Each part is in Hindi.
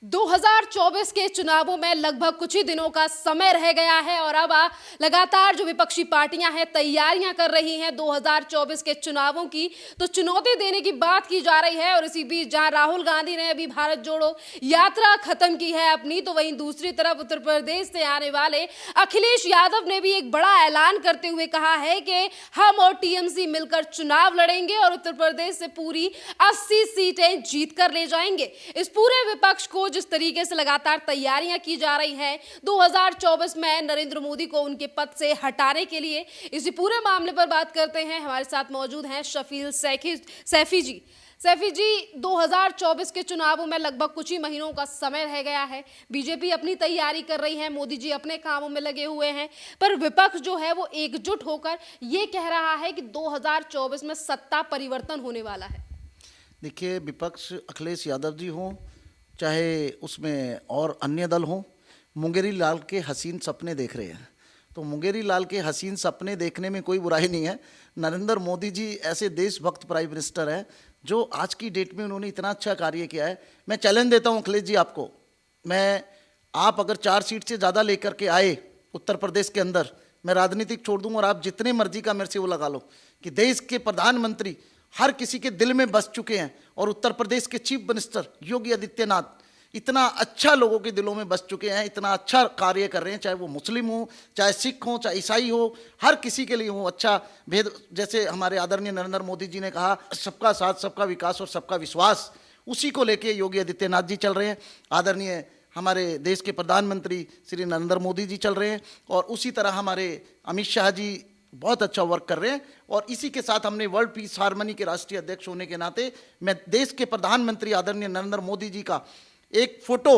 2024 के चुनावों में लगभग कुछ ही दिनों का समय रह गया है और अब लगातार जो विपक्षी पार्टियां हैं तैयारियां कर रही हैं 2024 के चुनावों की। तो चुनौती देने की बात की जा रही है और इसी बीच जहां राहुल गांधी ने अभी भारत जोड़ो यात्रा खत्म की है अपनी, तो वहीं दूसरी तरफ उत्तर प्रदेश से आने वाले अखिलेश यादव ने भी एक बड़ा ऐलान करते हुए कहा है कि हम और टीएमसी मिलकर चुनाव लड़ेंगे और उत्तर प्रदेश से पूरी 80 सीटें जीत कर ले जाएंगे। इस पूरे विपक्ष को जिस तरीके से लगातार तैयारियां की जा रही हैं 2024 में नरेंद्र मोदी को उनके पद से हटाने के लिए, इसी पूरे मामले पर बात करते हैं। हमारे साथ मौजूद हैं शफील सैफी जी। सैफी जी, 2024 के चुनावों में लगभग कुछ ही महीनों का समय रह गया है। बीजेपी अपनी तैयारी कर रही है, मोदी जी अपने कामों में लगे हुए हैं, पर विपक्ष जो है वो एकजुट होकर ये कह रहा है कि 2024 में सत्ता परिवर्तन होने वाला है। देखिए, विपक्ष अखिलेश यादव जी हों चाहे उसमें और अन्य दल हों, मुंगेरी लाल के हसीन सपने देख रहे हैं। तो मुंगेरी लाल के हसीन सपने देखने में कोई बुराई नहीं है। नरेंद्र मोदी जी ऐसे देशभक्त प्राइम मिनिस्टर हैं जो आज की डेट में उन्होंने इतना अच्छा कार्य किया है। मैं चैलेंज देता हूं अखिलेश जी आपको, आप अगर 4 सीट से ज़्यादा लेकर के आए उत्तर प्रदेश के अंदर, मैं राजनीतिक छोड़ दूंगा और आप जितने मर्जी का मेरे से वो लगा लो कि देश के प्रधानमंत्री हर किसी के दिल में बस चुके हैं और उत्तर प्रदेश के चीफ मिनिस्टर योगी आदित्यनाथ इतना अच्छा लोगों के दिलों में बस चुके हैं, इतना अच्छा कार्य कर रहे हैं, चाहे वो मुस्लिम हो, चाहे सिख हो, चाहे ईसाई हो, हर किसी के लिए हो अच्छा भेद। जैसे हमारे आदरणीय नरेंद्र मोदी जी ने कहा, सबका साथ, सबका विकास और सबका विश्वास, उसी को लेके योगी आदित्यनाथ जी चल रहे हैं। आदरणीय हमारे देश के प्रधानमंत्री श्री नरेंद्र मोदी जी चल रहे हैं और उसी तरह हमारे अमित शाह जी बहुत अच्छा वर्क कर रहे हैं। और इसी के साथ हमने वर्ल्ड पीस हार्मनी के राष्ट्रीय अध्यक्ष होने के नाते मैं देश के प्रधानमंत्री आदरणीय नरेंद्र मोदी जी का एक फोटो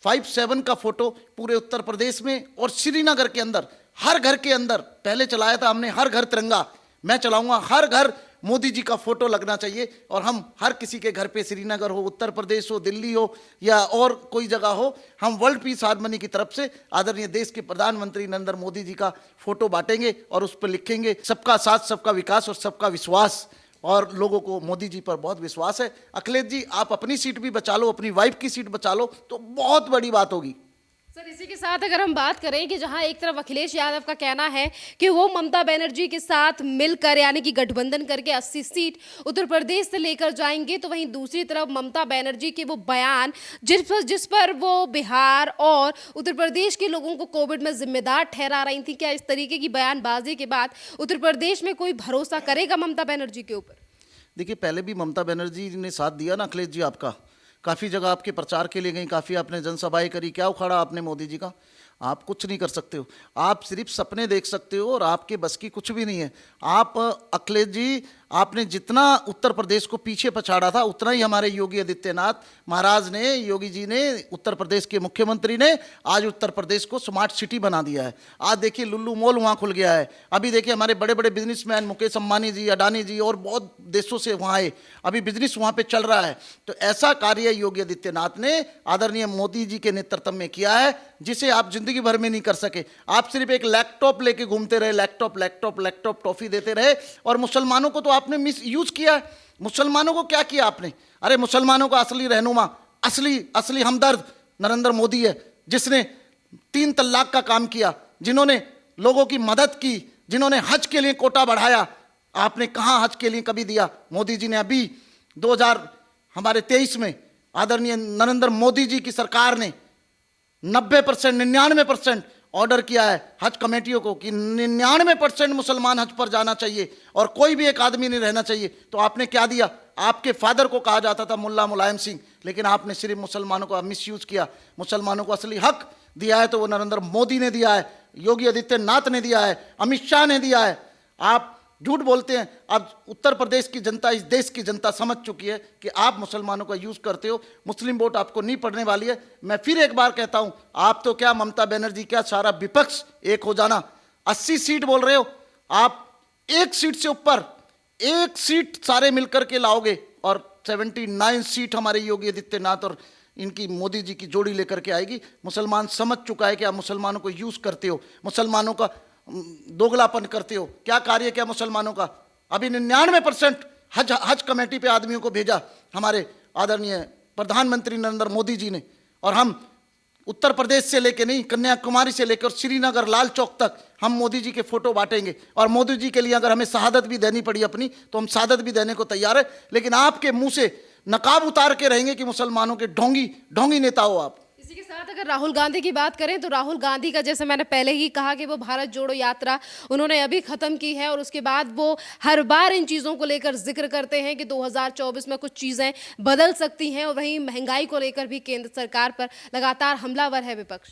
57 का फोटो पूरे उत्तर प्रदेश में और श्रीनगर के अंदर हर घर के अंदर पहले चलाया था हमने, हर घर तिरंगा। मैं चलाऊंगा, हर घर मोदी जी का फोटो लगना चाहिए और हम हर किसी के घर पे, श्रीनगर हो, उत्तर प्रदेश हो, दिल्ली हो या और कोई जगह हो, हम वर्ल्ड पीस हार्मनी की तरफ से आदरणीय देश के प्रधानमंत्री नरेंद्र मोदी जी का फोटो बांटेंगे और उस पर लिखेंगे सबका साथ, सबका विकास और सबका विश्वास। और लोगों को मोदी जी पर बहुत विश्वास है। अखिलेश जी, आप अपनी सीट भी बचा लो, अपनी वाइफ की सीट बचा लो तो बहुत बड़ी बात होगी। सर, इसी के साथ अगर हम बात करें कि जहां एक तरफ अखिलेश यादव का कहना है कि वो ममता बनर्जी के साथ मिलकर यानी कि गठबंधन करके 80 सीट उत्तर प्रदेश से लेकर जाएंगे, तो वहीं दूसरी तरफ ममता बनर्जी के वो बयान जिस पर वो बिहार और उत्तर प्रदेश के लोगों को कोविड में जिम्मेदार ठहरा रही थी, क्या इस तरीके की बयानबाजी के बाद उत्तर प्रदेश में कोई भरोसा करेगा ममता बनर्जी के ऊपर? देखिए, पहले भी ममता बनर्जी ने साथ दिया ना अखिलेश जी आपका, काफ़ी जगह आपके प्रचार के लिए गई, काफ़ी आपने जनसभाएं करी, क्या उखाड़ा आपने मोदी जी का? आप कुछ नहीं कर सकते हो, आप सिर्फ सपने देख सकते हो और आपके बस की कुछ भी नहीं है। आप अखिलेश जी, आपने जितना उत्तर प्रदेश को पीछे पछाड़ा था उतना ही हमारे योगी आदित्यनाथ महाराज ने, योगी जी ने, उत्तर प्रदेश के मुख्यमंत्री ने आज उत्तर प्रदेश को स्मार्ट सिटी बना दिया है। आज देखिए लुल्लू मॉल वहाँ खुल गया है। अभी देखिए हमारे बड़े बड़े बिजनेसमैन मुकेश अंबानी जी, अडानी जी और बहुत देशों से वहाँ आए, अभी बिजनेस वहाँ पे चल रहा है। तो ऐसा कार्य योगी आदित्यनाथ ने आदरणीय मोदी जी के नेतृत्व में किया है जिसे आप जिंदगी भर में नहीं कर सके। आप सिर्फ एक लैपटॉप लेके घूमते रहे, लैपटॉप लैपटॉप लैपटॉप टॉफी देते रहे और मुसलमानों को तो आपने मिस यूज किया है। मुसलमानों को क्या किया आपने? अरे मुसलमानों का असली रहनुमा, असली हमदर्द नरेंद्र मोदी है, जिसने 3 तलाक का काम किया, जिन्होंने लोगों की मदद की, जिन्होंने हज के लिए कोटा बढ़ाया। आपने कहां हज के लिए कभी दिया? मोदी जी ने अभी 2023 में आदरणीय नरेंद्र मोदी जी की सरकार ने 90% 99% ऑर्डर किया है हज कमेटियों को कि 99% मुसलमान हज पर जाना चाहिए और कोई भी एक आदमी नहीं रहना चाहिए। तो आपने क्या दिया? आपके फादर को कहा जाता था मुल्ला मुलायम सिंह, लेकिन आपने सिर्फ मुसलमानों को मिसयूज किया। मुसलमानों को असली हक दिया है तो वो नरेंद्र मोदी ने दिया है, योगी आदित्यनाथ ने दिया है, अमित शाह ने दिया है। आप झूठ बोलते हैं। अब उत्तर प्रदेश की जनता, इस देश की जनता समझ चुकी है कि आप मुसलमानों का यूज करते हो। मुस्लिम वोट आपको नहीं पड़ने वाली है। मैं फिर एक बार कहता हूं, आप तो क्या ममता बनर्जी, क्या सारा विपक्ष एक हो जाना। 80 सीट बोल रहे हो आप, एक सीट से ऊपर, एक सीट सारे मिलकर के लाओगे और 79 सीट हमारे योगी आदित्यनाथ और इनकी मोदी जी की जोड़ी लेकर के आएगी। मुसलमान समझ चुका है कि आप मुसलमानों को यूज करते हो, मुसलमानों का दोगलापन करते हो। क्या कार्य किया मुसलमानों का? अभी 99% हज कमेटी पे आदमियों को भेजा हमारे आदरणीय प्रधानमंत्री नरेंद्र मोदी जी ने, और हम उत्तर प्रदेश से लेके नहीं, कन्याकुमारी से लेकर श्रीनगर लाल चौक तक हम मोदी जी के फोटो बांटेंगे। और मोदी जी के लिए अगर हमें शहादत भी देनी पड़ी अपनी, तो हम शहादत भी देने को तैयार है। लेकिन आपके मुंह से नकाब उतार के रहेंगे कि मुसलमानों के ढोंगी नेता हो आप। इसी के साथ अगर राहुल गांधी की बात करें तो राहुल गांधी का, जैसे मैंने पहले ही कहा कि वो भारत जोड़ो यात्रा उन्होंने अभी खत्म की है, और उसके बाद वो हर बार इन चीज़ों को लेकर जिक्र करते हैं कि 2024 में कुछ चीज़ें बदल सकती हैं। और वहीं महंगाई को लेकर भी केंद्र सरकार पर लगातार हमलावर है विपक्ष।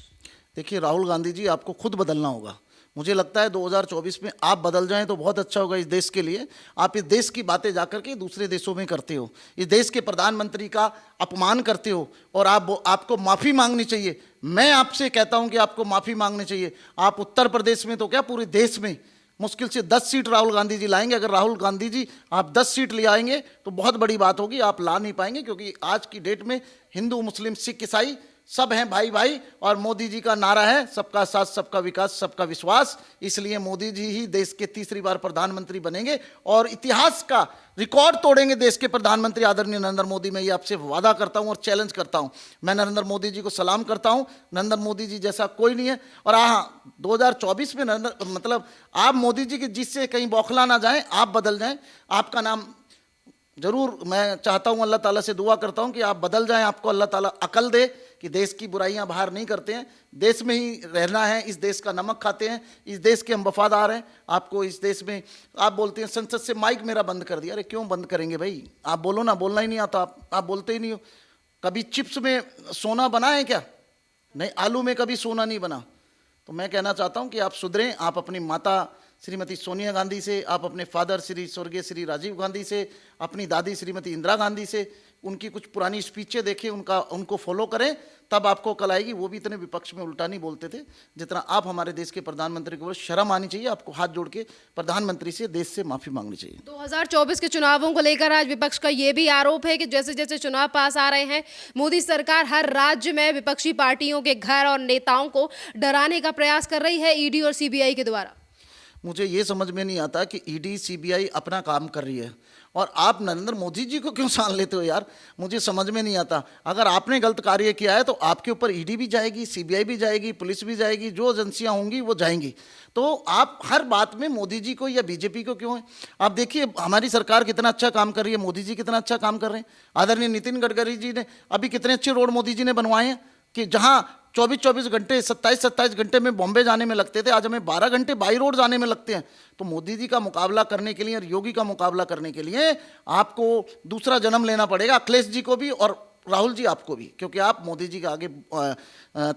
देखिए राहुल गांधी जी, आपको खुद बदलना होगा। मुझे लगता है 2024 में आप बदल जाएं तो बहुत अच्छा होगा इस देश के लिए। आप इस देश की बातें जाकर के दूसरे देशों में करते हो, इस देश के प्रधानमंत्री का अपमान करते हो, और आपको माफ़ी मांगनी चाहिए। मैं आपसे कहता हूं कि आपको माफ़ी मांगनी चाहिए। आप उत्तर प्रदेश में तो क्या, पूरे देश में मुश्किल से 10 सीट राहुल गांधी जी लाएंगे। अगर राहुल गांधी जी आप 10 सीट ले आएंगे तो बहुत बड़ी बात होगी। आप ला नहीं पाएंगे, क्योंकि आज की डेट में हिंदू, मुस्लिम, सिख, ईसाई सब हैं भाई भाई, और मोदी जी का नारा है सबका साथ, सबका विकास, सबका विश्वास। इसलिए मोदी जी ही देश के तीसरी बार प्रधानमंत्री बनेंगे और इतिहास का रिकॉर्ड तोड़ेंगे देश के प्रधानमंत्री आदरणीय नरेंद्र मोदी। मैं ये आपसे वादा करता हूं और चैलेंज करता हूं। मैं नरेंद्र मोदी जी को सलाम करता हूं। नरेंद्र मोदी जी जैसा कोई नहीं है। और हाँ, 2024 में मतलब आप मोदी जी के जिससे कहीं बौखला ना जाएं, आप बदल जाएं। आपका नाम जरूर, मैं चाहता हूं, अल्लाह ताला से दुआ करता हूं कि आप बदल जाएं, आपको अल्लाह ताला अकल दे कि देश की बुराइयां बाहर नहीं करते हैं, देश में ही रहना है, इस देश का नमक खाते हैं, इस देश के हम वफादार हैं। आपको इस देश में, आप बोलते हैं संसद से माइक मेरा बंद कर दिया। अरे क्यों बंद करेंगे भाई, आप बोलो ना, बोलना ही नहीं आता, आप बोलते ही नहीं हो। कभी चिप्स में सोना बना है क्या? नहीं, आलू में कभी सोना नहीं बना। तो मैं कहना चाहता हूं कि आप सुधरें। आप अपनी माता श्रीमती सोनिया गांधी से, आप अपने फादर स्वर्गीय श्री राजीव गांधी से, अपनी दादी श्रीमती इंदिरा गांधी से, उनकी कुछ पुरानी स्पीचें देखें, उनको फॉलो करें, तब आपको कल आएगी। वो भी इतने विपक्ष में उल्टा नहीं बोलते थे जितना आप हमारे देश के प्रधानमंत्री को। शर्म आनी चाहिए आपको। हाथ जोड़ के प्रधानमंत्री से, देश से माफी मांगनी चाहिए। 2024 के चुनावों को लेकर आज विपक्ष का ये भी आरोप है कि जैसे जैसे चुनाव पास आ रहे हैं, मोदी सरकार हर राज्य में विपक्षी पार्टियों के घर और नेताओं को डराने का प्रयास कर रही है, ईडी और सीबीआई के द्वारा। मुझे ये समझ में नहीं आता कि ईडी सीबीआई अपना काम कर रही है और आप नरेंद्र मोदी जी को क्यों सान लेते हो यार। मुझे समझ में नहीं आता। अगर आपने गलत कार्य किया है तो आपके ऊपर ईडी भी जाएगी, सीबीआई भी जाएगी, पुलिस भी जाएगी, जो एजेंसियां होंगी वो जाएंगी। तो आप हर बात में मोदी जी को या बीजेपी को क्यों है? आप देखिए हमारी सरकार कितना अच्छा काम कर रही है, मोदी जी कितना अच्छा काम कर रहे हैं। आदरणीय नितिन गडकरी जी ने अभी कितने अच्छे रोड मोदी जी ने बनवाए हैं कि जहाँ 24-24 घंटे, 27-27 घंटे में बॉम्बे जाने में लगते थे, आज हमें 12 घंटे बाई रोड जाने में लगते हैं। तो मोदी जी का मुकाबला करने के लिए और योगी का मुकाबला करने के लिए आपको दूसरा जन्म लेना पड़ेगा, अखिलेश जी को भी और राहुल जी आपको भी, क्योंकि आप मोदी जी के आगे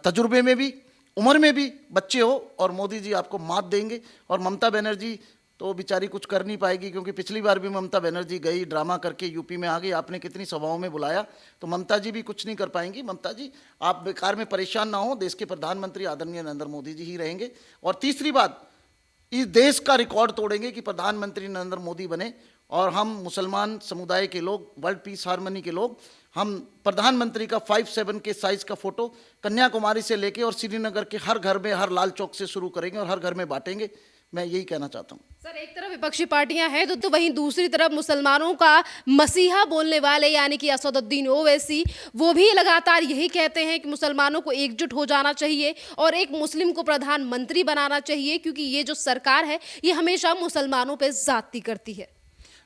तजुर्बे में भी, उम्र में भी बच्चे हो, और मोदी जी आपको मात देंगे। और ममता बनर्जी तो बेचारी कुछ कर नहीं पाएगी, क्योंकि पिछली बार भी ममता बनर्जी गई, ड्रामा करके यूपी में आ गई। आपने कितनी सभाओं में बुलाया, तो ममता जी भी कुछ नहीं कर पाएंगी। ममता जी आप बेकार में परेशान ना हो, देश के प्रधानमंत्री आदरणीय नरेंद्र मोदी जी ही रहेंगे। और तीसरी बात, इस देश का रिकॉर्ड तोड़ेंगे कि प्रधानमंत्री नरेंद्र मोदी बने, और हम मुसलमान समुदाय के लोग, वर्ल्ड पीस हार्मनी के लोग, हम प्रधानमंत्री का 5/7 के साइज का फोटो कन्याकुमारी से लेके और श्रीनगर के हर घर में, हर लाल चौक से शुरू करेंगे और हर घर में बांटेंगे। मैं यही कहना चाहता हूँ। सर, एक तरफ विपक्षी पार्टियां हैं तो वहीं दूसरी तरफ मुसलमानों का मसीहा बोलने वाले यानी कि असदुद्दीन ओवैसी, वो भी लगातार यही कहते हैं कि मुसलमानों को एकजुट हो जाना चाहिए और एक मुस्लिम को प्रधानमंत्री बनाना चाहिए, क्योंकि ये जो सरकार है ये हमेशा मुसलमानों पर ज्यादती करती है।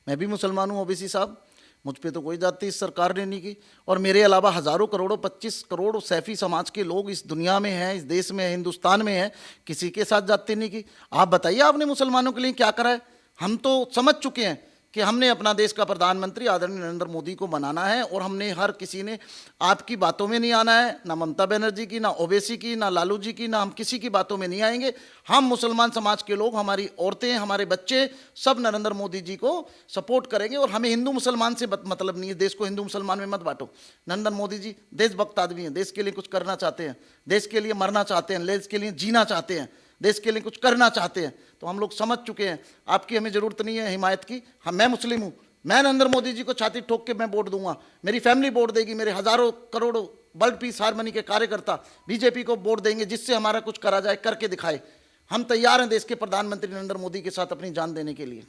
मैं भी मुसलमान हूँ ओबीसी साहब, मुझ पे तो कोई जाति इस सरकार ने नहीं की। और मेरे अलावा हज़ारों करोड़ों, 25 करोड़ सैफी समाज के लोग इस दुनिया में हैं, इस देश में हैं, हिंदुस्तान में हैं, किसी के साथ जाति नहीं की। आप बताइए आपने मुसलमानों के लिए क्या करा है? हम तो समझ चुके हैं कि हमने अपना देश का प्रधानमंत्री आदरणीय नरेंद्र मोदी को बनाना है, और हमने हर किसी ने आपकी बातों में नहीं आना है, ना ममता बनर्जी की, ना ओवैसी की, ना लालू जी की, ना हम किसी की बातों में नहीं आएंगे। हम मुसलमान समाज के लोग, हमारी औरतें, हमारे बच्चे, सब नरेंद्र मोदी जी को सपोर्ट करेंगे। और हमें हिंदू मुसलमान से मतलब नहीं है, देश को हिंदू मुसलमान में मत बांटो। नरेंद्र मोदी जी देशभक्त आदमी हैं, देश के लिए कुछ करना चाहते हैं, देश के लिए मरना चाहते हैं, देश के लिए जीना चाहते हैं, देश के लिए कुछ करना चाहते हैं। तो हम लोग समझ चुके हैं, आपकी हमें ज़रूरत नहीं है हिमायत की। मैं मुस्लिम हूँ, मैं नरेंद्र मोदी जी को छाती ठोक के मैं वोट दूंगा, मेरी फैमिली वोट देगी, मेरे हज़ारों करोड़ों वर्ल्ड पीस हार्मनी के कार्यकर्ता बीजेपी को वोट देंगे, जिससे हमारा कुछ करा जाए, करके दिखाए। हम तैयार हैं देश के प्रधानमंत्री नरेंद्र मोदी के साथ अपनी जान देने के लिए।